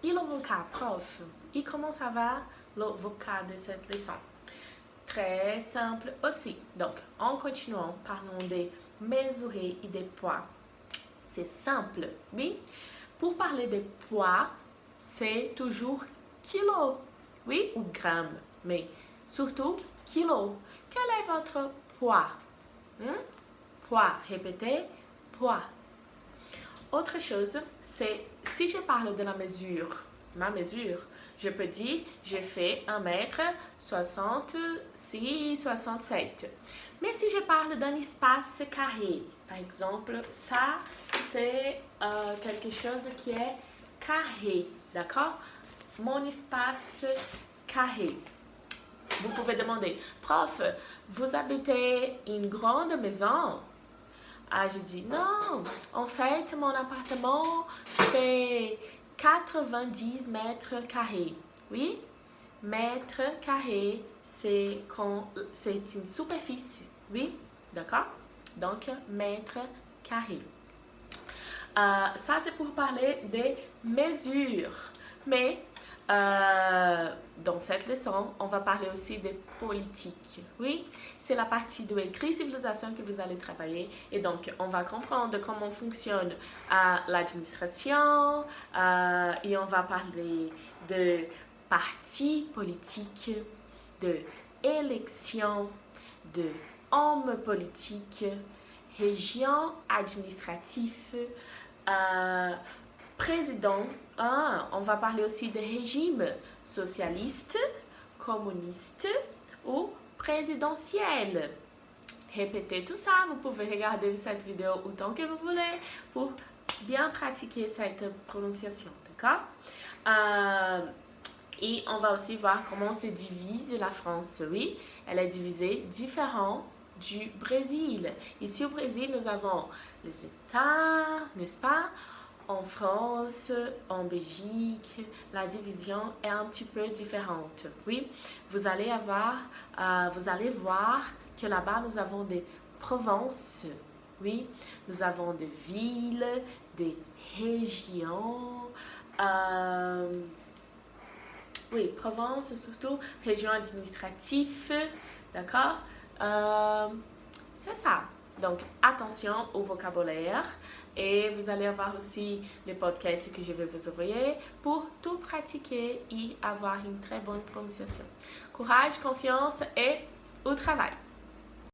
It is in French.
Et le vocable, prof? Et comment ça va le vocable de cette leçon? Très simple aussi. Donc, en continuant, parlons des mesurer et des poids. C'est simple, oui? Pour parler des poids, c'est toujours kilo, oui, ou gramme, mais surtout kilo. Quel est votre poids? Poids, répétez, poids. Autre chose, c'est si je parle de la mesure, ma mesure, je peux dire j'ai fait 1m66, 67. Mais si je parle d'un espace carré, par exemple, ça c'est quelque chose qui est carré, d'accord? Mon espace carré. Vous pouvez demander, prof, vous habitez une grande maison? Ah, je dis non, en fait, mon appartement fait 90 mètres carrés. Oui, mètre carré, c'est une superficie. Oui, d'accord? Donc, mètre carré. Ça, c'est pour parler des mesures. Mais dans cette leçon, on va parler aussi des politiques. Oui, c'est la partie de écrit civilisation que vous allez travailler. Et donc, on va comprendre comment fonctionne l'administration et on va parler de partis politiques, de élections, de hommes politiques, régions administratives, président. On va parler aussi des régimes socialistes, communistes ou présidentiels. Répétez tout ça, vous pouvez regarder cette vidéo autant que vous voulez pour bien pratiquer cette prononciation, d'accord? Et on va aussi voir comment se divise la France, oui. Elle est divisée différent du Brésil. Ici au Brésil, nous avons les États, n'est-ce pas? En France, en Belgique, la division est un petit peu différente. Oui, vous allez voir que là-bas, nous avons des provinces. Oui, nous avons des villes, des régions. Oui, province, surtout régions administratives. D'accord? C'est ça. Donc, attention au vocabulaire. Et vous allez avoir aussi les podcasts que je vais vous envoyer pour tout pratiquer et avoir une très bonne prononciation. Courage, confiance et au travail!